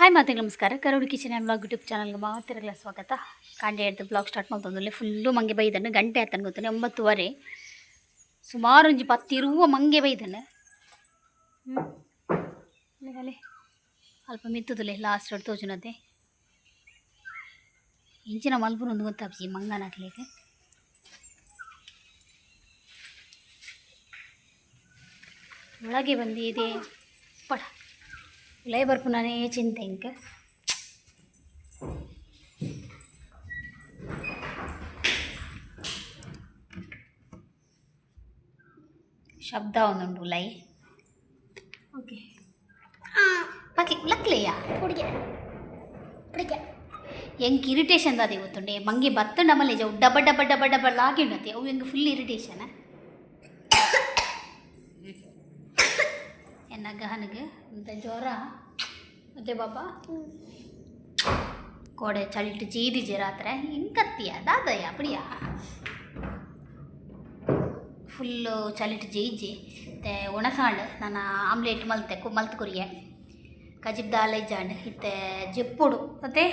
Hi ಮಾತಿಗೆ ನಮಸ್ಕಾರ. Karodi kitchen and blog YouTube ಚಾನಲ್ಗೆ ಮಾತಿರಲ್ಲ ಸ್ವಾಗತ. ಕಾಂಡೆ ಹಿಡ್ದು ಬ್ಲಾಗ್ ಸ್ಟಾರ್ಟ್ ಮಾಡ್ತಂದಲ್ಲಿ ಫುಲ್ಲು ಮಂಗೆ ಬೈದನ್ನು ಗಂಟೆ ಆತನ ಗೊತ್ತಾನೆ 9:15 ಸುಮಾರು ಒಂಜಿ 10 ಇರುವ ಮಂಗೆ ಬೈದನ್ನು ಅಲ್ಲಿ ಅಲ್ಪ ಮಿತ್ತದಲ್ಲೇ ಲಾಸ್ಟ್ ಹೊಡ್ ತೋಚುನತೆ ಇಂಚಿನ ಮಲ್ಪುನೊಂದು ಗೊತ್ತಾಪ್ಸಿ ಮಂಗನ ಹಾಕ್ಲಿಕ್ಕೆ ಒಳಗೆ ಬಂದಿದೆ ಪಡ ಲೇಬರ್ ಪುನಃ ಚಿಂತೆ ಇಂಕ ಶಬ್ದ ಒಂದುಂಟು ಲೈ ಓಕೆ ಪಕ್ಕೆ ಲಕ್ಲೆಯಾ ಹುಡುಗಿ ಹುಡುಗಿ ಹೆಂಗೆ ಇರಿಟೇಷನ್ ಅದೇ ಗೊತ್ತುಂಡೆ ಮಂಗೆ ಬತ್ತ ನಮ್ಮಲ್ಲಿ ಡಬ್ಬ ಡಬ್ಬ ಡಬ್ಬ ಡಬ್ಬ ಲಾಗಿಣ್ಣತೆ ಅವು ಹೆಂಗೆ ಫುಲ್ ಇರಿಟೇಷನ್ ಎನ್ನ ಗಹನಿಗೆ ಅಂತ ಜ್ವರ ಮತ್ತೆ ಬಾಬಾ ಕೋಡೆ ಚಳಿಟ್ಟು ಚೀದಿಜೆ ರಾತ್ರೆ ಹಿಂಕತ್ತಿಯ ದಾದಯ್ಯ ಅಪ್ಪಡಿಯ ಫುಲ್ಲು ಚಳಿಟ್ಟು ಜೀಜಿ ಮತ್ತೆ ಒಣಸಾಂಡು ನಾನು ಆಮ್ಲೆಟ್ ಮಲ್ತು ಕೊರಿಯೆ ಕಜಿಬ್ ದಾಲ್ ಇಜ್ಜಾಂಡು ಇತ್ತೆ ಜೆಪ್ಪುಡು ಮತ್ತೆ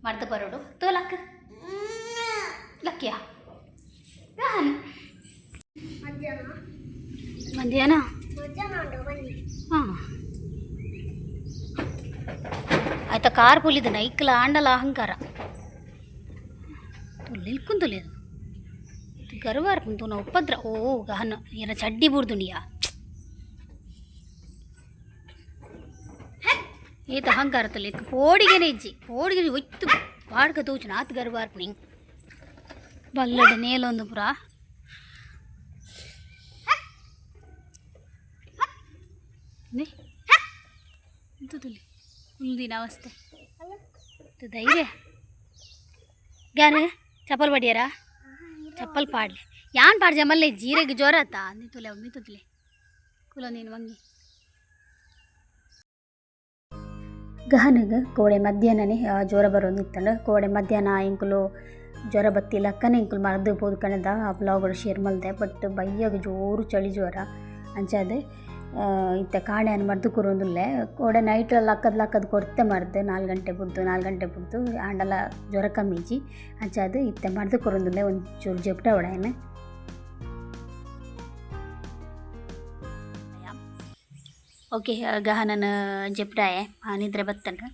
ಮರ್ದು ಬರೋಡು ತೋ ಲಕ್ ಲಕ್ಕಿಯ ಮಧ್ಯಾಹ್ನ ಹಾಂ ಆಯ್ತಾ ಕಾರ್ ಪೊಲಿದ ನೈಕ್ಲ ಆಂಡಲ ಅಹಂಕಾರ ನಿಲ್ಕುಂತುಲೇದು ಗರ್ವಾರ ಕುಂತು ನಾ ಉಪದ್ರ ಓ ಗಹನ ಏನ ಚಡ್ಡಿ ಬುಡ್ದುಂಡಿಯಾ ಏತ ಅಹಂಕಾರ ತಲೆ ಪೋಡಿಗೆನೆ ಇಜ್ಜಿ ಪೋಡಿಗೆ ಒಯ್ತು ಪಾಡ್ಕ ತೋಚು ನಾತ್ ಗರ್ವಾರ ಪುಣಿ ಬಲ್ಲಡ ನೇಲೊಂದು ಪುರ ಎಂತದಲ್ಲಿ ಹುಲ್ದಿನ ಅವಸ್ಥೆ ಧೈರ್ಯ ಗಾನ ಚಪ್ಪಲ್ ಪಡಿಯಾರಾ ಚಪ್ಪಲ್ ಪಾಡ್ಲಿ ಯಾನ್ ಪಾಡ್ಜ ಮಲ್ಲೆ ಜೀರೆಗೆ ಜ್ವರ ಆತ ನಿಂತುಲೆ ಮಿತ್ತುಲೆ ಕುಲ ನೀನು ಮಂಗಿ ಗಹನಿಗೆ ಕೋಡೆ ಮಧ್ಯಾಹ್ನನೇ ಜ್ವರ ಬರೋದು ಇತ್ತಂಡ ಕೋಡೆ ಮಧ್ಯಾಹ್ನ ಇಂಕುಲು ಜ್ವರ ಬತ್ತಿಲ್ಲ ಅಕ್ಕನೇ ಇಂಕುಲು ಮರದು ಹೋದ ಕಣದ ಆ ಬ್ಲಾಗ್ಗಳು ಶೇರ್ ಮಲ್ದೆ ಬಟ್ ಬೈಯಾಗ ಜೋರು ಚಳಿ ಜ್ವರ ಅಂಚಾದೆ ಇತ್ತೆ ಕಾಣೆಯನ್ನು ಮರ್ದು ಕುರೋದಿಲ್ಲೆ ಕೋಡೆ ನೈಟಲ್ಲಿ ಲಕ್ಕದ ಕೊರತೆ ಮರ್ದು 4 ಗಂಟೆ ಬಿಡ್ದು ಆಂಡಲ ಜ್ವರ ಕಮ್ಮಿಜಿ ಅಂಚಾದು ಇತ್ತೆ ಮರ್ದು ಕುರೋದಿಲ್ಲೆ ಒಂಚೂರು ಜಪ್ಟ ಒಡೆಯನೆ ಓಕೆ ಗಹನನ ಜಪ್ಟಾಯೆ ನಿದ್ರೆ ಬತ್ತಂಡ್ರೆ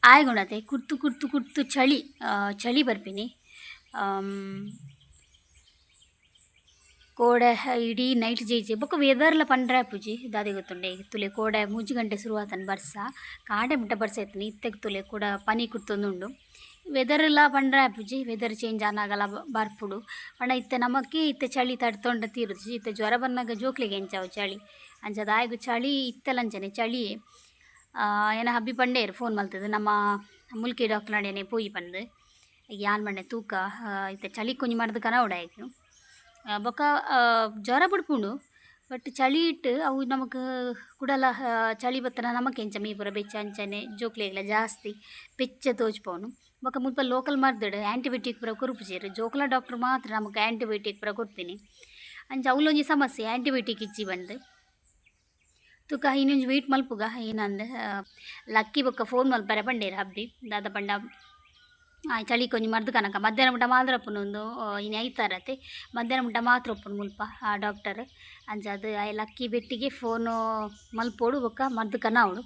ಆಯ್ಗುಣತೆ ಕುರ್ತು ಚಳಿ ಬರ್ಪಿನಿ ಕೋಡೆ ಇಡೀ ನೈಟ್ ಜೇಜಿ ಬೊಕ್ಕ ವೆದರ್ಲ ಪಂಡ್ರೆ ಪೂಜಿ ದಾದಿ ಗೊತ್ತುಂಡೆ ತುಲೆ ಕೋಡೆ 3 ಗಂಟೆ ಶುರುವಾತನ ಬರ್ಸ ಕಾಂಡೆ ಮುಟ್ಟ ಬರ್ಸ ಆಯ್ತನಿ ಇತ್ತೆಗೆ ತುಲೆ ಕೂಡ ಪನಿ ಕುತ್ತೊಂದುಂಡು ವೆದರ್ಲ ಪಂಡ್ರೆ ಪೂಜಿ ವೆದರ್ ಚೇಂಜ್ ಆನಾಗಲ್ಲ ಬರ್ಪುಡು ಪಂಡ ಇತ್ತೆ ನಮಕ್ಕೆ ಇತ್ತೆ ಚಳಿ ತಡ್ತೊಂಡ ತೀರುಜಿ ಇತ್ತೆ ಜ್ವರ ಬಂದಾಗ ಜೋಕ್ಲಿಗೆ ಎಂಚಾವು ಚಳಿ ಅಂಚದ ಆಯ್ಗು ಚಳಿ ಇತ್ತಲಂಚನೆ ಚಳಿ ಏನ ಹಬ್ಬಿ ಪಂಡೇರು ಫೋನ್ ಮಲ್ತದ್ದು ನಮ್ಮ ಮುಲ್ಕಿ ಡಾಕ್ಟರ್ ನಡೇನೆ ಪೋಯಿ ಪಂದು ಯಾನ್ ಮಣ್ಣೆ ತೂಕ ಇತ್ತೆ ಚಳಿ ಕುಂಜಿ ಮಾಡಿದ ಕನ ಉಡಾಯ್ತು ಬೊಕ್ಕ ಜ್ವರ ಬಿಡ್ಪುಂಡು ಬಟ್ ಚಳಿ ಇಟ್ಟು ಅವು ನಮಗೆ ಕುಡಲ ಚಳಿ ಬತ್ತನ ನಮಗೆ ಎಂಚ ಮೀಪುರ ಬೆಚ್ಚ ಅಂಚನೆ ಜೋಕ್ಲೆಗ್ಲ ಜಾಸ್ತಿ ಬೆಚ್ಚ ತೋಚ್ಪವನು ಬೊಕ್ಕ ಮುಲ್ಪ ಲೋಕಲ್ ಮರ್ದಡು ಆ್ಯಂಟಿಬಯೋಟಿಕ್ ಪುರ ಕೊರುಪುಜೇರು ಜೋಕ್ಲ ಡಾಕ್ಟ್ರ್ ಮಾತ್ರ ನಮಗೆ ಆ್ಯಂಟಿಬಯೋಟಿಕ್ ಪುರ ಕೊಡ್ತೀನಿ ಅಂಚ ಅವಲೊಂಜಿ ಸಮಸ್ಯೆ ಆ್ಯಂಟಿಬಯೋಟಿಕ್ ಇಚ್ಚಿ ಬಂದು ತುಕ ಇನ್ನೊಂದು ವೆಯ್ಟ್ ಮಲ್ಪುಗ ಏನಂದು ಲಕ್ಕಿ ಬೊಕ್ಕ ಫೋನ್ ಮಲ್ಪರೆ ಪಂಡೇರು ಹಬ್ಬಿ ದಾದ ಪಂಡ ಚಳಿ ಕೊಂಚ ಮರ್ದು ಕನಕ ಮಧ್ಯಾಹ್ನ ಮುಟ್ಟ ಮಾತ್ರ ಒಪ್ಪುನೊಂದು ಇನ್ನು ಐತಾರತೆ ಮಧ್ಯಾಹ್ನ ಮುಟ್ಟ ಮಾತ್ರ ಒಪ್ಪುನು ಮುಲ್ಪ ಆ ಡಾಕ್ಟರ್ ಅಂಚದು ಆ ಲಕ್ಕಿ ಬೆಟ್ಟಿಗೆ ಫೋನು ಮಲ್ಪೋಡು ಬೊಕ್ಕ ಮರ್ದು ಕನ ಅವಡು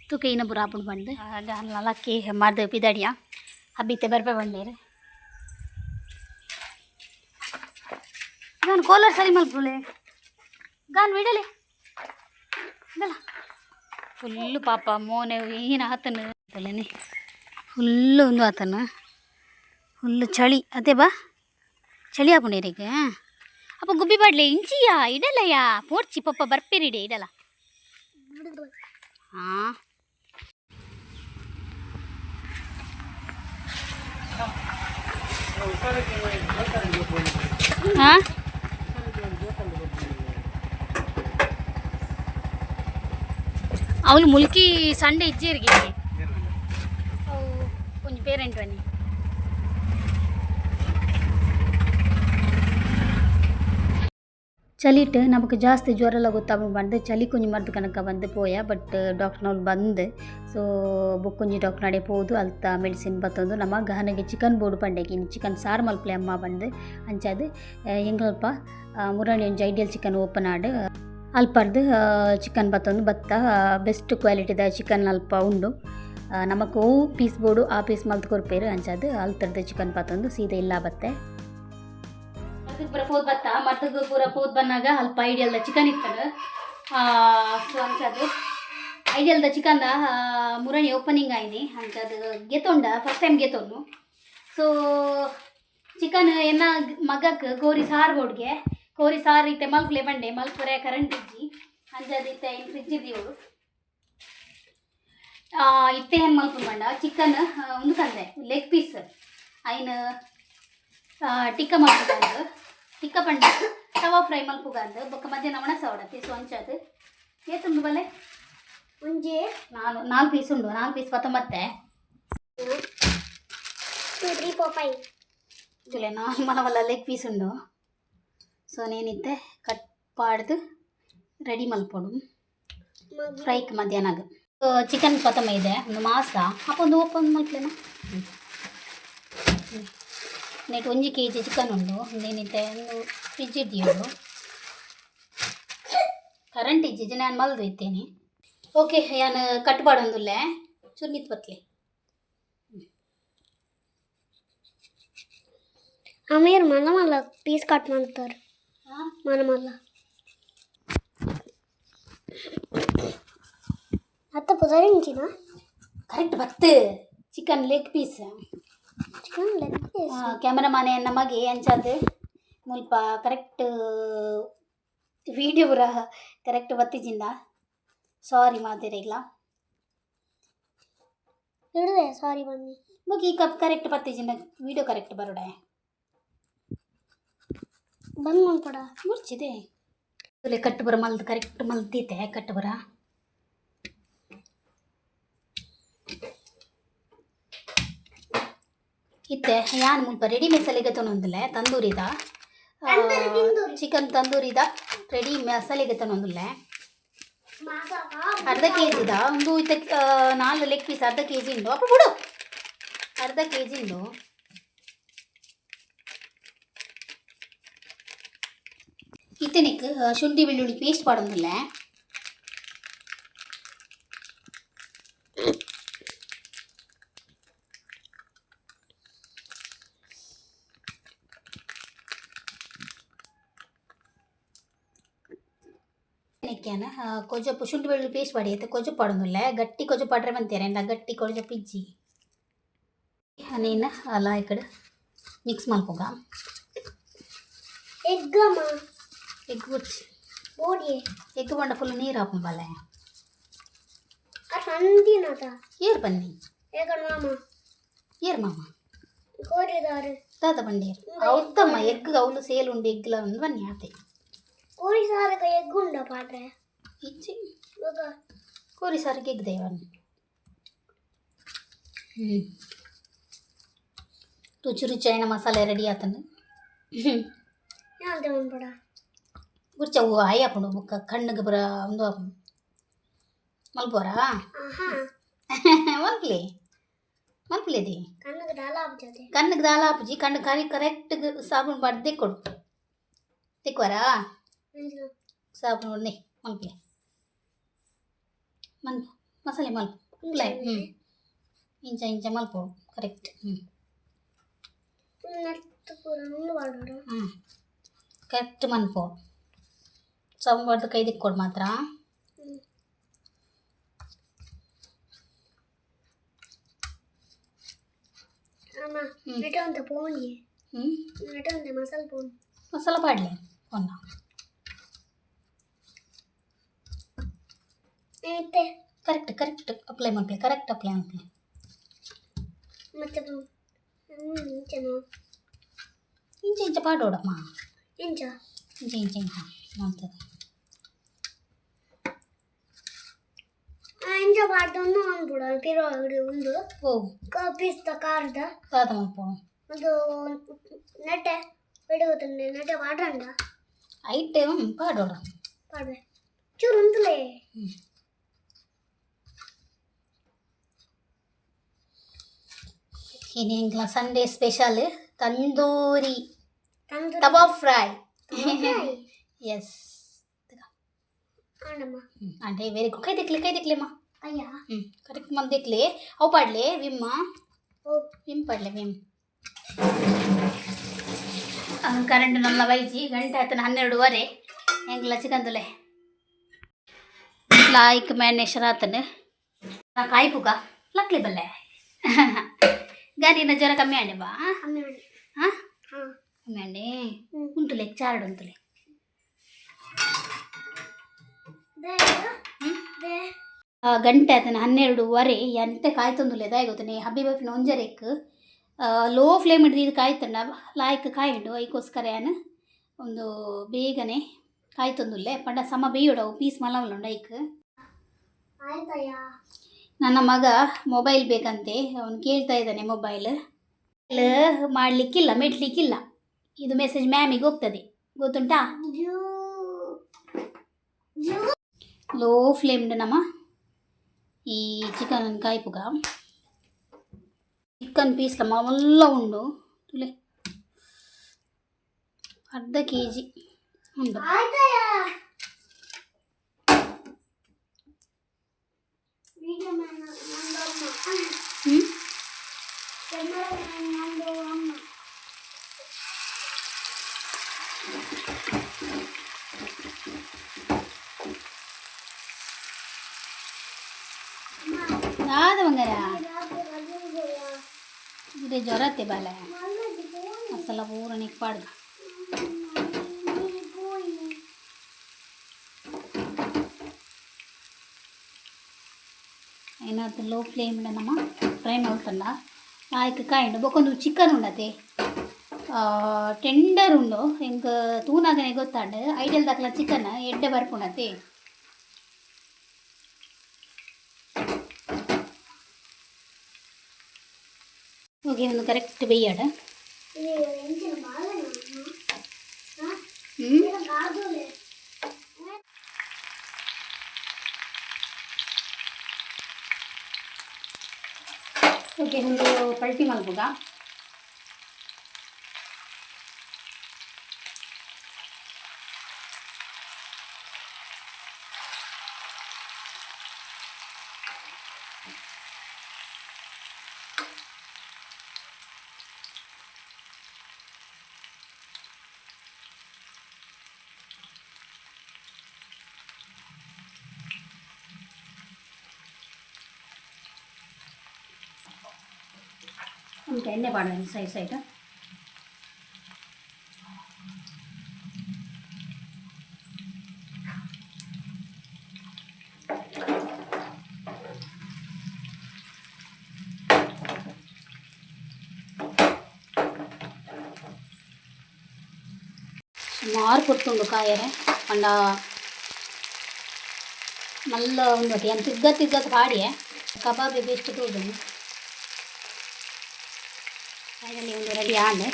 ತೂಕ ಇನ್ನೊಬ್ಬರು ಹಾಪುಂಡು ಬಂದು ಲಕ್ಕಿ ಮರ್ದು ಪಿದಡಿಯ ಹಬ್ಬಿತ್ತೆ ಬರ್ಪೆ ಬಂಡೇರು ನಾನು ಕೋಲಾರ ಸರಿ ಮಲ್ಪುಲೆ ಗಾನ್ ಬಿಡಲೆ ಇದಲ್ಲ ಫುಲ್ಲು ಪಾಪ ಮೋನೆ ಏನು ಆತನು ಅಂತಲೇನೆ ಫುಲ್ಲು ಒಂದು ಆತನ ಫುಲ್ಲು ಚಳಿ ಅದೇ ಬಾ ಚಳಿ ಹಾಕೊಂಡೇರಿಗೆ ಅಪ್ಪ ಗುಬ್ಬಿ ಬಾಡ್ಲೆ ಇಂಚಿಯ ಇಡಲ್ಲಯ್ಯ ಪೋಡ್ಚಿ ಪಪ್ಪ ಬರ್ಪೇರಿಡೆ ಇಡಲ್ಲ ಹಾಂ ಹಾಂ ಅವಳು ಮುಲ್ಕಿ ಸಂಡೆ ಇಜ್ಜಿರ್ಗೆ ಅವು ಕೊಂಚ ಪೇರೆಂಟ್ ಬನ್ನಿ ಚಳಿಟ್ ನಮಗೆ ಜಾಸ್ತಿ ಜ್ವರ ಎಲ್ಲ ಗೊತ್ತಾಗ್ಬಂದು ಚಳಿ ಕುಂಜಿ ಮರ್ದು ಕನಕ ಬಂದು ಪೋಯ ಬಟ್ ಡಾಕ್ಟರ್ನವ್ರು ಬಂದು ಸೊ ಬೊಕ್ಕೊಂಜಿ ಡಾಕ್ಟರ್ ನಡೆ ಪೋದು ಅಲ್ತ ಮೆಡಿಸಿನ್ ಬತ್ತೊಂದು ನಮ್ಮ ಗಹನಗೆ ಚಿಕನ್ ಬೋರ್ಡು ಪಂಡೆಗೆ ಇನ್ನು ಚಿಕನ್ ಸಾರು ಮಲ್ಪಲೆ ಅಮ್ಮ ಬಂದು ಅಂಚದು ಎಂಗಲ್ಪ ಮುರಾಣಿ ಒಂಜಿ ಐಡಿಯಲ್ ಚಿಕನ್ ಓಪನ್ ಆಡು ಅಲ್ಪರ್ದು ಚಿಕನ್ ಬತ್ತೊಂದು ಬತ್ತ ಬೆಸ್ಟ್ ಕ್ವಾಲಿಟಿದ ಚಿಕನ್ ಅಲ್ಪ ಉಂಡು ನಮಕ್ ಓ ಪೀಸ್ ಬೋರ್ಡು ಆ ಪೀಸ್ ಮಲ್ತು ಕೊರ್ಪೇರು ಅಂಚದು ಅಲ್ತರ್ದು ಚಿಕನ್ ಬತ್ತೊಂದು ಸೀದಾ ಇಲ್ಲ ಬತ್ತೆ ಮರ್ತಕ್ಕೆ ಪೂರ ಪೋದ್ ಬತ್ತ ಮರ್ತಕ್ಕೆ ಪೂರ ಪೋದ್ ಬಂದಾಗ ಅಲ್ಪ ಐಡಿಯಲ್ದ ಚಿಕನ್ ಇತ್ತದ ಸೊ ಅಂಚದು ಐಡಿಯಲ್ದ ಚಿಕನ್ದ ಮುರಣಿ ಓಪನಿಂಗ್ ಆಯ್ನಿ ಅಂಚದು ಗೆತ್ತೊಂಡ ಫಸ್ಟ್ ಟೈಮ್ ಗೆತ್ತೊಂಡು ಸೊ ಚಿಕನ್ ಎನ್ನ ಮಗಕ್ಕೆ ಕೋರಿ ಸಾರು ಬೋಡ್ಗೆ ಕೋರಿ ಸಾರು ಇತ್ತೆ ಮಲ್ಪಲೆ ಬಂಡೆ ಮಲ್ಪರೆ ಕರೆಂಟ್ ಇಜ್ಜಿ ಅಂಚದು ಇತ್ತೆ ಇನ್ನು ಫ್ರಿಜ್ ಇದ್ದೀವಳು ಇತ್ತೆ ಏನು ಮಲ್ಪು ಬಂಡ ಚಿಕನ್ ಒಂದು ತಂದೆ ಲೆಗ್ ಪೀಸ್ ಐನು ಟಿಕ್ಕ ಮಲ್ಪುಗಾರ್ದು ಟಿಕ್ಕ ಪಂಡ ತವಾ ಫ್ರೈ ಮಲ್ಪುಗಾರ್ದು ಬೊಕ್ಕ ಮಧ್ಯಾಹ್ನ ಒಣಸ ಹೊಡತಿ ಸೊ ಅಂಚದು ಏತುಂಡು ಬಲೆ ಒಂಜೆ ನಾಲ್ಕು ಪೀಸ್ ಉಂಡು 4 ಪೀಸ್ 19 2 3 4 5 ಇದುಲೆ ನಾರ್ಮಲ್ ಲೆಗ್ ಪೀಸ್ ಉಂಡು ಸೊ ನೇನಿತ್ತೆ ಕಟ್ ಪಾಡ್ದು ರೆಡಿ ಮಲ್ಪೊಡು ಫ್ರೈಕ್ ಮಧ್ಯಾಹ್ನಗ ಚಿಕನ್ ಕೊತ್ತಂಬ ಇದೆ ಒಂದು ಮಾಸ ಅಪ್ಪೊಂದು ಓಪನ್ ಮಲ್ಪಲೇನ ನೆಟ್ 1 kg ಚಿಕನ್ ಉಂಡು ಒಂದೇನಿದೆ ಒಂದು ಫ್ರಿಜ್ ಇದ್ದೀವಳು ಕರೆಂಟ್ ಇಜ್ಜಿಜೆ ನಾನು ಮಲ್ದು ಇದ್ದೇನೆ ಓಕೆ ನಾನು ಕಟ್ ಪಾಡೊಂದುಲ್ಲೆ ಚುರ್ಮಿತ್ ಬತ್ಲೆ ಅಮೀರ್ ಮಲ್ಲ ಮಲ್ಲ ಪೀಸ್ ಕಟ್ ಮಾಡ್ತಾರೆ ಮಲ್ಲ ಮಲ್ಲ ಅತ್ತ ಪುದರಿಂಚಿನ ಕರೆಕ್ಟ್ ಬತ್ತು chicken leg piece chicken leg piece ಕ್ಯಾಮರಾಮಾನೆ ನಮಗೆ ಅಂಚದು ಮುಲ್ಪ ಕರೆಕ್ಟ್ ವಿಡಿಯೋ ಪೂರ ಕರೆಕ್ಟ್ ಬತ್ತಿಜಿಂದ ಸಾರಿ ಮಾತಿರಿಲ್ಲ ಹಿಡಿದೆ ಸಾರಿ ಬನ್ನಿ ಬುಕ್ ಈ ಕಪ್ ಕರೆಕ್ಟ್ ಬತ್ತಿಜಿಂದ ವಿಡಿಯೋ ಕರೆಕ್ಟ್ ಬರೋಡೆ ಬಂದ್ ಮಾಡ್ಕೊಡ ಮುರ್ಚಿದೆ ಕಟ್ಟು ಬರ ಮಲ್ದು ಕರೆಕ್ಟ್ ಮಲ್ತಿತ್ತೆ ಕಟ್ಟು ಬರ ಇತ್ತೆ ಯಾನು ಮುಲ್ಪ ರೆಡಿ ಮಸಾಲೆಗೆ ತೊನೊಂದಿಲ್ಲ ತಂದೂರಿದ ಚಿಕನ್ ತಂದೂರಿದ ರೆಡಿ ಮಸಾಲೆಗೆ ತೊನೊಂದಿಲ್ಲ ಅರ್ಧ ಕೆಜಿದ ಒಂದು ಇತ್ತೆ 4 ಲೆಗ್ ಪೀಸ್ ಅರ್ಧ ಕೆಜಿ ಉಂಡು ಅಪ್ಪ ಬಿಡು ಅರ್ಧ ಕೆಜಿ ಉಂಡು ಇತ್ತನಿಕ್ ಶುಂಠಿ ಬೆಳ್ಳುಳ್ಳಿ ಪೇಸ್ಟ್ ಪಾಡೊಂದಿಲ್ಲ ಕೊಜ್ಜಪ್ಪು ಶುಂಠಿ ಬೆಳ್ಳುಳ್ಳಿ ಪೇಸ್ಟ್ ಪಾಡಿ ಆಯ್ತು ಕೊಜ್ಜಪ್ಪು ಪಾಡೊಂದಿಲ್ಲ ಗಟ್ಟಿ ಕೊಜ್ಜಪ್ಪು ಪಾಡ್ರೆ ಬಂತೇನೆ ಎಂಡ ಗಟ್ಟಿ ಕೊಜ್ಜಪ್ಪು ಇಜ್ಜಿ ನೀನು ಅಲ್ಲ ಈ ಕಡೆ ಮಿಕ್ಸ್ ಮಲ್ಪೋಗ ಎಗ್ ಬುಚ್ಚಿ ಎಗ್ ಬಂಡ ಫುಲ್ ನೀರು ಹಾಕೊಂಬಲ್ಲ ಏರ್ ಬನ್ನಿ ಏರ್ ಮಾಮ ತಾತ ಬಂಡಿ ಅವತ್ತಮ್ಮ ಎಗ್ ಅವಳು ಸೇಲ್ ಉಂಡು ಎಗ್ಲ ಒಂದು ಬನ್ನಿ ಆತೆ ಕೋಳಿ ಸಾರಿಗೆ ಎಗ್ ಉಂಡ ಪಾಡ್ರೆ ಇಚ್ಚಿ ಕೋರಿ ಸಾರಿಗೆ ಎಗ್ ದೇವನ್ ರುಚಿ ರುಚಿ అయిన ಮಸಾಲೆ ರೆಡಿ ಆತನು ಯಾವ್ದು ಉಂಪಡ ಗುರ್ಚ ಹೂವು ಆಯಪ್ಪಡು ಬುಕ್ಕ ಕಣ್ಣಿಗೆ ಬರ ಒಂದು ಮಲ್ಪೋರಾ ಮಲ್ಪಲಿ ಮಲ್ಪಲಿದಿ ಕಣ್ಣಿಗೆ ದಾಲ ಹಾಪುಜಿ ಕಣ್ಣು ಕರಿ ಕರೆಕ್ಟ್ ಸಾಬೂನು ಪಡ್ದು ತೆಕ್ಕೊಡು ತೆಕ್ವರಾ ಸಾಬೂನು ಒಣ್ಣೆ ಮಲ್ಪಲೆ ಮಲ್ಪು ಮಸಾಲೆ ಮಲ್ಪು ಉಪ್ಲೆ ಇಂಚ ಇಂಚ ಮಲ್ಪು ಕರೆಕ್ಟ್ ಕರೆಕ್ಟ್ ಮನ್ಪು ಸಾಬೂನು ಪಡ್ದು ಕೈ ದಿಕ್ಕೊಡು ಮಾತ್ರ ಮಸಾಲ ಪಾಡ್ಲೆ ಒನ್ನ ಕರೆಕ್ಟ್ ಕರೆಕ್ಟ್ ಅಪ್ಲೈ ಮಾಡ್ಲಿ ಕರೆಕ್ಟ್ ಅಪ್ಲೈ ಮಾಡ್ಲಿ ಮತ್ತೆ ಇಂಚ ಇಂಚ ಪಾಡೋಡಮ್ಮ ಇಂಚ ಇಂಚ ಇಂಚ ಇಂಚ ಮಾಡ್ತದೆ ಇಂಚ ಪಾಡ್ದೊಂದು ಅಂದ್ಬಿಡ ತಿರುಗಿ ಒಂದು ಓ ಪಿಸ್ತ ಕಾರ್ದ ತಾತ ಮಲ್ಪು ಅದು ನೆಟ್ಟೆ ಬೆಳಗುತ್ತಂಡೆ ನೆಟ್ಟೆ ಪಾಡ್ರಂಡ ಐಟಮ್ ಪಾಡೋಣ ಪಾಡ್ವೆ ಚೂರು ಉಂಟುಲೇ. ಇನ್ನೇಂಗ್ಲ ಸಂಡೇ ಸ್ಪೆಷಲ್ ತಂದೂರಿ ತವಾ ಫ್ರೈ. ಎಸ್ అంటే వేరే కై దిక్లే మా అయ్యా కరెక్ట్ మన దిక్లే అవు పడలే విమ్మ విమ్ పడలే విమ్ ಕರೆಂಟ್ ನಲ್ಲ ಬೈಜಿ ಗಂಟೆ ಆಯ್ತು 12:30 ಹೆಂಗಿಲ್ಲ ಚಿಕನ್ದುಲೆ ಲಾಯ್ಕ್ ಮ್ಯಾನೇಶರ್ ಆತನು ನಾ ಕಾಯಿ ಪುಗ ಲಕ್ಲಿ ಬಲ್ಲೆ ಗಾಡಿನ ಜ್ವರ ಕಮ್ಮಿ ಆಂಡೆ ಬಾ ಹಾಂ ಕಮ್ಮಿ ಆಂಡೆ ಉಂಟುಲೆ ಚಾರ್ಡ್ ಉಂಟುಲೆ ಗಂಟೆ ಆತನ 12:30 ಎಂತೆ ಕಾಯ್ತೊಂದುಲೆ ದಾಯಗೊತ್ತನೆ ಹಬ್ಬಿ ಬಪ್ಪಿನ ಒಂಜರೆಕ್ ಲೋ ಫ್ಲೇಮ್ ಹಿಡಿದು ಇದು ಕಾಯ್ತಂಡ ಲಾಯ್ಕ್ ಕಾಯಿಂಡು ಐಕೋಸ್ಕರ ಏನು ಒಂದು ಬೇಗನೆ ಕಾಯ್ತೊಂದುಲ್ಲೆ ಪಂಡ ಸಮ ಬೇಯೋಡವು ಪೀಸ್ ಮಲವಲುಂಡು ಐಕ್ ನನ್ನ ಮಗ ಮೊಬೈಲ್ ಬೇಕಂತೆ ಅವನು ಕೇಳ್ತಾ ಇದ್ದಾನೆ ಮೊಬೈಲ್ ಮಾಡಲಿಕ್ಕಿಲ್ಲ ಮೆಟ್ಲಿಕ್ಕಿಲ್ಲ ಇದು ಮೆಸೇಜ್ ಮ್ಯಾಮಿಗೆ ಹೋಗ್ತದೆ ಗೊತ್ತುಂಟಾ. ಲೋ ಫ್ಲೇಮ್ಡ್ ನಮ್ಮ ಈ ಚಿಕನ್ ಕಾಯ್ಪುಗ ಚಿಕನ್ ಪೀಸ್ಲ ಮಲ್ಲ ಉಂಡು ತುಲೆ ಅರ್ಧ kg ಉಂಡು. ಯಾವ್ದು ಬಂಗಾರ ಇದೇ ಜ್ವರತ್ತೆ ಬಾಲ ಮಸಾಲ ಪೂರ ನಿಕ್ಪಾಡ್ದು ಏನಾಯ್ತು ಲೋ ಫ್ಲೇಮ್ ನಮ್ಮ ಫ್ರೈ ಮಾಡ್ಕೊಂಡ ಆಯ್ಕೆ ಕಾಯಿಂಡು ಬೊಕ್ಕೊಂದು ಚಿಕನ್ ಉಂಡತೆ ಟೆಂಡರ್ ಉಂಡು ಹೆಂಗೆ ತೂನಾಗನೆ ಗೊತ್ತಾಂಡು ಐಡಲ್ ದಾಖಲ ಚಿಕನ್ ಎಡ್ಡೆ ಬರ್ಪುಂಡತೆ ಓಕೆ ಒಂದು ಕರೆಕ್ಟ್ ಬೇಯ್ಯಾಡ ಓಕೆ ಒಂದು ಪಲ್ಟಿ ಮಲ್ಪುಗ ఇంకా ఎన్నే పాడలేదు సైడ్ ಸುಮಾರು ಕೊತ್ತುಂಡು ಕಾಯರೆ ಪಂಡ ಮಲ್ಲ ಉಂಡೋಟಿ ಏನು ತಿಗ್ಗತ್ತು ಪಾಡಿಯೇ ಕಬಾಬ್ ಬೆಸ್ಟ್ ತೋದು ಫೈನಲಿ ಒಂದು ರೆಡಿ ಆಂಡೆ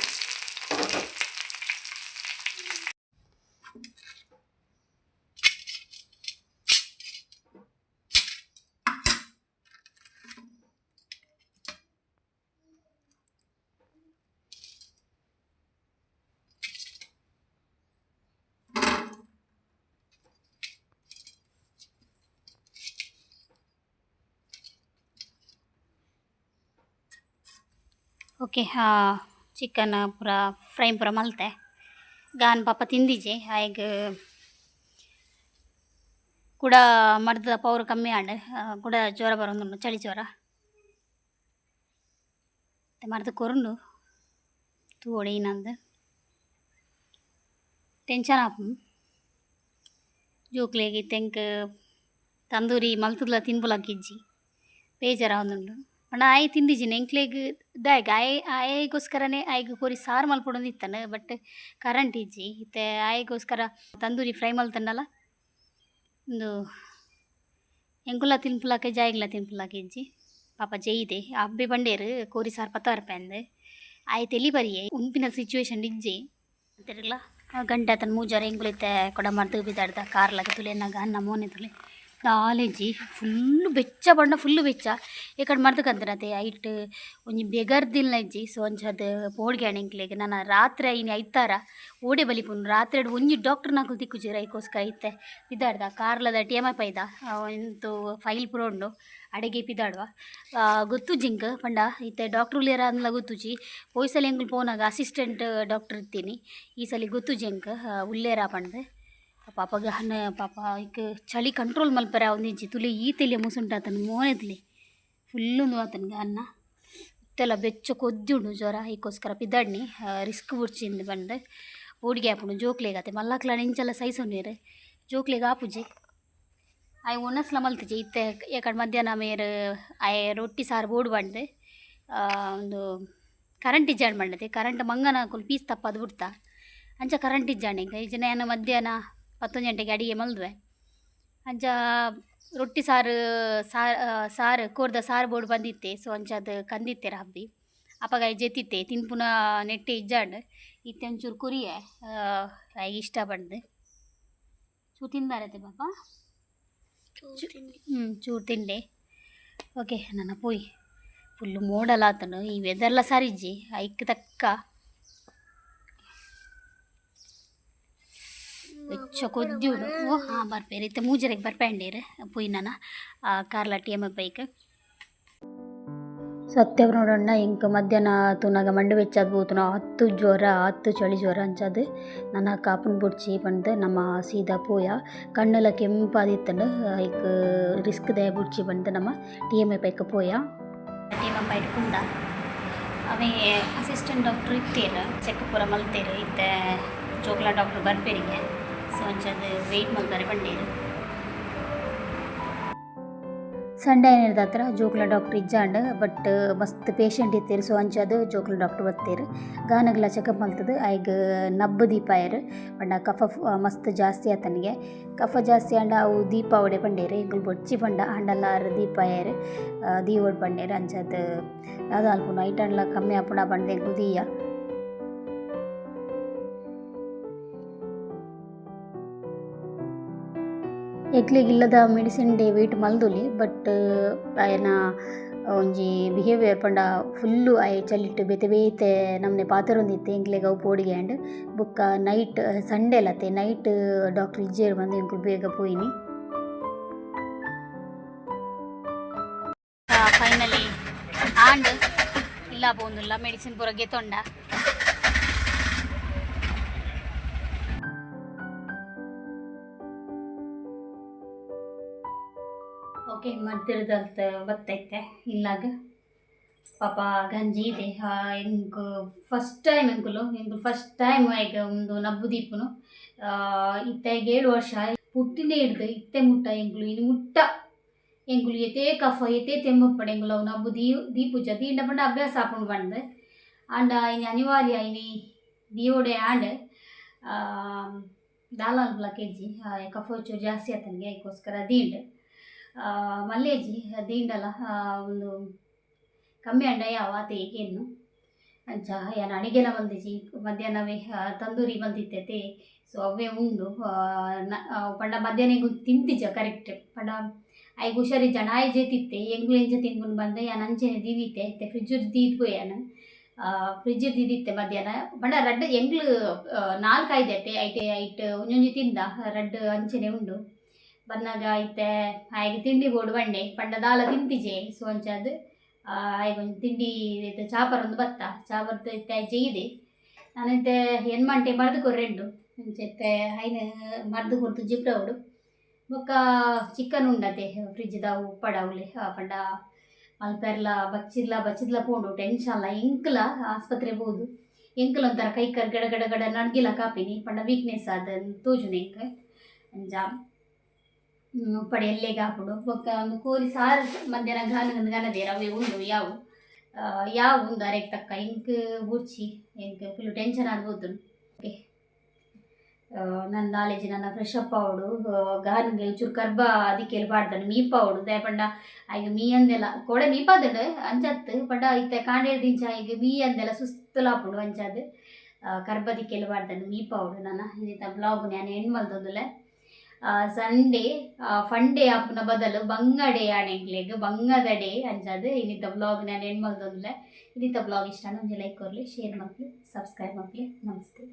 ಓಕೆ ಚಿಕನ್ ಪೂರ ಫ್ರೈ ಪೂರ ಮಲ್ತೆ ಗಾನ್ ಪಾಪ ತಿಂದಿಜೆ ಆಯ್ಗ ಕೂಡ ಮರ್ದ ಪವರ್ ಕಮ್ಮಿ ಆಂಡ್ ಕೂಡ ಜ್ವರ ಬರೋದು ಚಳಿ ಜ್ವರ ಮರ್ದ ಕೊರುಂಡು ತೂವಡೆ ಇನ್ನಂದು ಟೆನ್ಷನ್ ಆಪು ಜೋಕ್ಲೆಗೆ ತೆಂಕ್ ತಂದೂರಿ ಮಲ್ತುದ್ಲ ತಿನ್ಬುಲಕ್ಕಿಜ್ಜಿ ಬೇಜಾರ ಒಂದುಂಡು ಪಂಡ ಆಯ್ ತಿಂದಿಜಿನ ಎಂಕ್ಲೆಗ್ ದಾಯ್ ಆಯಗೋಸ್ಕರನೇ ಆಯ್ಗೆ ಕೊರಿ ಸಾರು ಮಲ್ಪೊಡೊಂದು ಇತ್ತನ ಬಟ್ ಕರೆಂಟ್ ಇಜ್ಜಿ ಇತ್ತೆ ಆಯಗೋಸ್ಕರ ತಂದೂರಿ ಫ್ರೈ ಮಲ್ತಂಡಲ್ಲ ಒಂದು ಎಂಕುಲ ತಿನ್ಪುಲಕ್ಕೆ ಜಾಯಿಗ್ಲ ತಿನ್ಪುಲಕ್ಕೆ ಇಜ್ಜಿ ಪಾಪ ಜೈದೆ ಅಬ್ಬೆ ಬಂಡೇರು ಕೋರಿ ಸಾರು 10 ರೂಪಾಯಿ ಅಂದು ಆಯ್ ತೆಲಿ ಬರಿಯೇ ಉಂಪಿನ ಸಿಚುವೇಶನ್ ಇಜ್ಜಿ ಅಂತಿರಲ್ಲ ಗಂಟೆ ಆತನ ಮೂಜಾರ ಎಂಗುಲಿತ್ತೆ ಕೊಡ ಮರ್ದು ಬಿದ್ದಾಡ್ದ ಕಾರ್ಲಾಗ ತುಲೆನಾಗ ಅನ್ನ ಮೋನೆ ತುಲೆ ನಾಲೆಜಿ ಫುಲ್ಲು ಬೆಚ್ಚ ಬಣ್ಣ ಫುಲ್ಲು ಬೆಚ್ಚ ಈ ಕಡೆ ಮರ್ದಕಂತನತೆ ಐಟ್ ಒಂಜಿ ಬೆಗರ್ದಿಲ್ಲ ಇಜ್ಜಿ ಸೊ ಒಂಚದು ಪೋಡ್ಗೆ ಅಣೆಂಕ್ಲೆಗ್ ನಾನು ರಾತ್ರಿ ಇನ್ನು ಐತಾರ ಓಡೆ ಬಲಿಪುನು ರಾತ್ರಿ ಒಂಜಿ ಡಾಕ್ಟರ್ ನಾಕುಲು ತಿಕ್ಕುಜಿರ ಐಕೋಸ್ಕರ ಐತೆ ಬಿದ್ದಾಡ್ದ ಕಾರ್ಲದ ಟೇಮಪ್ ಐದ ಎಂತು ಫೈಲ್ ಪುರೋಂಡು ಅಡೆಗೆ ಪಿದಾಡುವ ಗೊತ್ತು ಜಿಂಕ್ ಪಂಡ ಇತ್ತೆ ಡಾಕ್ಟ್ರ್ ಉಲಿಯರ ಅಂದ್ಲ ಗೊತ್ತುಜಿ ಪೋಯ್ಸಲಿ ಎಂಗುಲು ಪೋನಾಗ ಅಸಿಸ್ಟೆಂಟ್ ಡಾಕ್ಟರ್ ಇರ್ತೀನಿ ಈ ಸಲ ಗೊತ್ತು ಜಿಂಕ್ ಉಲ್ಲೇರ ಪಂಡ್ದು ಪಾಪಗ ಹನ್ನ ಪಾಪ ಈಗ ಚಳಿ ಕಂಟ್ರೋಲ್ ಮಲ್ಪರ ಒಂದಿಜ್ಜಿ ತುಲಿ ಈ ತೆಲಿಯ ಮುಸುಂಟಾತನ ಮೋನೆದ್ಲಿ ಫುಲ್ಲು ಆತನ್ಗೆ ಅನ್ನ ಇತ್ತೆಲ್ಲ ಬೆಚ್ಚ ಕೊದ್ದುಂಡು ಜ್ವರ ಈಗೋಸ್ಕರ ಪಿದಾಡ್ನಿ ರಿಸ್ಕ್ ಬುಡ್ಚಿಂದು ಬಂದು ಓಡಿಗೆ ಆಪುಂಡು ಜೋಕ್ಲೆಗಾತೆ ಮಲ್ಲಕ್ಲ ಇಂಚೆಲ್ಲ ಸೈಸೊಂಡೀರು ಜೋಕ್ಲೆಗೆ ಆಪುಜಿ ಆಯ್ ಒನ್ನಸ್ಲ ಮಲ್ತಿಜಿ ಇತ್ತೆ ಯಾಕಡೆ ಮಧ್ಯಾಹ್ನ ಮೇರು ಆಯ್ ರೊಟ್ಟಿ ಸಾರು ಬೋಡು ಬಂದು ಒಂದು ಕರೆಂಟ್ ಇಜ್ಜಾಡ್ ಮಾಡದೆ ಕರೆಂಟ್ ಮಂಗನ ಕುಲ್ ಪೀಸ್ ತಪ್ಪದು ಬಿಡ್ತಾ ಅಂಚ ಕರೆಂಟ್ ಇಜ್ಜಾಂಡೆ ಈಗ ನಾನು ಮಧ್ಯಾಹ್ನ 11 ಗಂಟೆಗೆ ಅಡಿಗೆ ಮಲ್ದುವೆ ಅಂಚ ರೊಟ್ಟಿ ಸಾರು ಸಾರು ಕೋರ್ದ ಸಾರು ಬೋರ್ಡು ಬಂದಿತ್ತೆ ಸೊ ಅಂಚದು ಕಂದಿತ್ತೆ ಹಬ್ಬಿ ಅಪ್ಪಗ ಜೆತ್ತಿತ್ತೆ ತಿನ್ಪುನ ನೆಟ್ಟೆ ಇಜ್ಜಾಂಡು ಇತ್ತೆ ಒಂಚೂರು ಕುರಿಯೆ ಇಷ್ಟ ಬಂದು ಚೂ ತಿಂದಾರತೆ ಪಾಪ ಚೂರು ತಿಂಡೆ ಓಕೆ ನನ್ನ ಪೋಯ್ ಫುಲ್ಲು ಮೋಡಲಾತನು ಈ ವೆದರ್ಲ ಸರಿಜ್ಜಿ ಐಕ್ ತಕ್ಕ ಹೆಚ್ಚು ಕೊದ್ದಿಡು ಓ ಹಾಂ ಬರ್ಪೇರಿ ಇತ್ತೆ ಮೂಜರೆಗೆ ಬರ್ಪೇಂಡೇರು ಪೋಯ್ ನಾನು ಕಾರ್ಲ ಟೇಮ ಬೈಕ್ ಸತ್ಯವ್ರು ನೋಡೋಣ ಇಂಕ ಮಧ್ಯಾಹ್ನ ತೂನಾಗ ಮಂಡು ಬೆಚ್ಚದು ಬೋತುನ ಹತ್ತು ಜ್ವರ ಹತ್ತು ಚಳಿ ಜ್ವರ ಅಂಚದು ನನ್ನ ಕಾಪುನ್ ಬುಡ್ಚಿ ಬಂದು ನಮ್ಮ ಸೀದಾ ಪೋಯ ಕಣ್ಣೆಲ್ಲ ಕೆಂಪಾದಿತ್ತಂಡು ಐಕ್ ರಿಸ್ಕ್ ದಯ ಬುಡ್ಚಿ ಬಂದು ನಮ್ಮ ಟಿ ಎಮ್ ಎ ಪೈಕ ಪೋಯ ಟಿ ಎಮ್ ಎ ಇಟ್ಕೊಂಡ ಅವೇ ಅಸಿಸ್ಟೆಂಟ್ ಡಾಕ್ಟ್ರ್ ಇತ್ತೇರು ಚೆಕ್ ಪೂರ ಮಲ್ತೇರು ಇತ್ತೆ ಜೋಕ್ಲಾ ಡಾಕ್ಟ್ರ್ ಬರ್ಪೇರಿಗೆ ಸೊ ಅಂಚದು ವೆಯ್ಟ್ ಮಲ್ತಾರೆ ಬಂಡೇರು ಸಂಡೇ ಏನಿರ್ದ ಹತ್ರ ಜೋಕ್ಲ ಡಾಕ್ಟ್ರ್ ಇಜ್ಜಾಂಡ್ ಬಟ್ ಮಸ್ತ್ ಪೇಷಂಟ್ ಇತ್ತೀರು ಸೊ ಅಂಚದು ಜೋಕ್ಲ ಡಾಕ್ಟ್ರ್ ಬರ್ತೀರು ಗಾನಗ್ಲ ಚೆಕಪ್ ಮಲ್ತದು ಐಗ್ ನಬ್ಬು ದೀಪ ಆಯರು ಪಂಡ ಕಫ ಮಸ್ತ್ ಜಾಸ್ತಿ ಆತನಿಗೆ ಕಫ ಜಾಸ್ತಿ ಆಂಡ ಅವು ದೀಪ ಒಡೆ ಪಂಡೇರು ಎಂಗುಲು ಬೊಚ್ಚಿ ಪಂಡ ಹಂಡಲ್ಲಾರು ದೀಪ ಆಯರು ದೀವೋಡ್ ಪಂಡೇರು ಅಂಚದು ಅದು ಅಲ್ಪು ನೈಟ್ ಅಂಡ್ಲ ಕಮ್ಮಿ ಆಪುಂಡ ಬಂದು ಎಂಗುಲು ದೀಯ ಎಕ್ಲಿಗಿಲ್ಲದ ಮೆಡಿಸಿನ್ ಡೇ ವೆಯ್ಟ್ ಮಲ್ದುಲಿ ಬಟ್ ಆಯನ ಒಂಜಿ ಬಿಹೇವಿಯರ್ ಪಂಡ ಫುಲ್ಲು ಆಯ್ ಚಲಿಟ್ಟು ಬೇತೆ ಬೇತೆ ನಮ್ಮನೆ ಪಾತರೊಂದಿತ್ತೆ ಎಂಕ್ಲೆಗೆ ಅವು ಪೋಡಿಗೆ ಆ್ಯಂಡ್ ಬೊಕ್ಕ ನೈಟ್ ಸಂಡೇ ಲತ್ತೆ ನೈಟ್ ಡಾಕ್ಟ್ರ್ ಇಜ್ಜೇರು ಬಂದು ಎಂಕುಲು ಬೇಗ ಪೋಯಿನಿ ಫೈನಲಿ ಆಂಡ್ ಇಲ್ಲ ಬೋಂದುಲ್ಲ ಮೆಡಿಸಿನ್ ಪೂರ ಗೆತೊಂಡ ಓಕೆ ಮದ್ದಿರದಂತ ಬತ್ತೈತೆ ಇಲ್ಲಾಗ ಪಾಪ ಗಂಜಿ ಇದೆ ಎಂಕು ಫಸ್ಟ್ ಟೈಮ್ ಎಂಕುಲು ಫಸ್ಟ್ ಟೈಮ್ ಈಗ ಒಂದು ನಬ್ಬು ದೀಪುನು ಇತ್ತಾಗ 7 ವರ್ಷ ಪುಟ್ಟಿನೇ ಹಿಡ್ದು ಇತ್ತೆ ಮುಟ್ಟ ಎಂಕುಲು ಇನ್ನು ಮುಟ್ಟ ಎಂಕುಲು ಎತ್ತೇ ಕಫ ಎತ್ತೇ ತೆಮ್ಮಪ್ಪಡ ಎಂಕುಲು ಅವು ನಬ್ಬು ದೀಪುಜ ದೀಂಡ ಪಂಡ ಅಭ್ಯಾಸ ಆಪುಂಡು ಬಂದು ಆಂಡ ಇನ್ನು ಅನಿವಾರ್ಯ ಇನ್ನು ದೀವೋಡೆ ಆಂಡ್ ದಾಲಾಲ್ಪುಲ ಕೆಜಿ ಕಫ ಚೂರು ಜಾಸ್ತಿ ಆತನಿಗೆ ಅದಕ್ಕೋಸ್ಕರ ದೀಂಡು ಮಲ್ಲೇಜಿ ದೀಂಡಲ ಒಂದು ಕಮ್ಮಿ ಅಂಡ ಯಾವ ಆತೇನು ಅಂಚ ಏನು ಅಡಿಗೆಲ ಮಲ್ದಿಜಿ ಮಧ್ಯಾಹ್ನವೇ ತಂದೂರಿ ಮಲ್ದಿತ್ತೈತೆ ಸೊ ಅವೇ ಉಂಡು ಪಂಡ ಮಧ್ಯಾಹ್ನ ತಿಂತಿಜ ಕರೆಕ್ಟ್ ಪಂಡ ಐಗೆ ಹುಷಾರಿಜ್ಜಣ ಆಯ್ ಜೇತಿತ್ತೆ ಎಂಗ್ಲು ಎಂಜ ತಿನ್ಕೊಂಡು ಬಂದೆ ಯಾನು ಅಂಚೆನೆ ದೀದಿತ್ತೆ ಐತೆ ಫ್ರಿಜ್ಜು ದೀದ್ಬೋಯಾನು ಫ್ರಿಜ್ಜು ದೀದಿತ್ತೆ ಮಧ್ಯಾಹ್ನ ಪಂಡ ರಡ್ಡು ಎಂಗ್ಲು 4 ಐದೈತೆ ಐಟ್ ಒಂಜೊಂಜಿ ತಿಂದ ರಡ್ಡು ಅಂಚೆನೆ ಉಂಡು ಬನ್ನಾಗ ಐತೆ ಆಯ್ಗೆ ತಿಂಡಿ ಬೋಡು ಬಂಡೆ ಪಂಡ ದಾಲ ತಿಂತಿಜೆ ಸೊ ಅಂಚದು ಆಯ್ಗೊಂದು ತಿಂಡಿ ಐತೆ ಚಾಪರ್ ಒಂದು ಬತ್ತ ಚಾಪರ್ದು ಐತೆ ಜೈದೆ ನಾನೈತೆ ಎನ್ಮಂಟೆ ಮರ್ದು ಕೊರ್ರೆಂಡು ಅಂಚೈತೆ ಐನ ಮರ್ದು ಕೊಡ್ತು ಜಿಪ್ರವಡು ಬೊಕ್ಕ ಚಿಕನ್ ಉಂಡತೆ ಫ್ರಿಜ್ದ ಉಪ್ಪಡ ಅವಳೆ ಪಂಡ ಮಲ್ಪೆರ್ಲ ಬಚ್ಚಿದ್ಲ ಪೋಂಡು ಟೆನ್ಷನ್ಲ ಎಂಕ್ಲ ಆಸ್ಪತ್ರೆ ಬೋದು ಎಂಕ್ಲ ಒಂಥರ ಕೈಕರ್ ಗಡ ಗಡ ಗಡ ನಡ್ಗಿಲ ಕಾಪಿನಿ ಪಂಡ ವೀಕ್ನೆಸ್ ಆದ ತೋಜುನೆ ಎಂಕ ಅಂಜ ಉಪ್ಪಡೆ ಎಲ್ಲಿಗೆ ಹಾಕೊಂಡು ಬೊಕ್ಕ ಒಂದು ಕೋರಿ ಸಾರು ಮಧ್ಯಾಹ್ನ ಗನದೇರ ಅವೇ ಉಂಡು ಯಾವ ಉಂಡು ಅರೆಗೆ ತಕ್ಕ ಇಂಕ್ ಬುಡ್ಚಿ ಎಂಕ್ ಫುಲ್ ಟೆನ್ಷನ್ ಆಗ್ಬೋದು ಓಕೆ ನನ್ನ ನಾಲೆಜ್ ನನ್ನ ಫ್ರೆಶ್ ಅಪ್ ಅವಡು ಗಾನಿಗೆ ಚೂರು ಕರ್ಬ ಅದಕ್ಕೆ ಬಾಡ್ದಾನೆ ಮೀಪ ಅವಡು ದಯಪಂಡ ಈಗ ಮೀ ಅಂದೆಲ್ಲ ಕೊಡೆ ಮೀಪಾದಡು ಅಂಚತ್ತು ಪಂಡ ಇತ್ತೆ ಕಾಂಡೇರ್ ದಿಂಚ ಈಗ ಮೀ ಅಂದೆಲ್ಲ ಸುಸ್ತಲಾಪುಡು ಅಂಚದು ಕರ್ಬದಿ ಕೆಲವಾಡ್ದನು ಮೀಪಾವುಡು ನಾನು ಇನ್ನಿತ ಬ್ಲಾಗ್ ನಾನು ಎಂಡ್ ಮಲ್ತೊಂದುಲ್ಲೆ ಸಂಡೇ ಫಂಡೇ ಆಪುನ ಬದಲು ಬಂಗಡೆ ಆಡೆಂಕ್ಲೆಗ್ ಬಂಗದ ಡೇ ಅಂಚದು ಇನ್ನಿತ ಬ್ಲಾಗ್ ನಾನು ಎಂಡ್ ಮಲ್ತೊಂದುಲ್ಲೆ ಇನ್ನಿತ ಬ್ಲಾಗ್ ಇಷ್ಟ ಒಂದು ಲೈಕ್ ಕೊರಲಿ ಶೇರ್ ಮಲ್ಪಲಿ ಸಬ್ಸ್ಕ್ರೈಬ್ ಮಲ್ಪಲಿ ನಮಸ್ತೆ.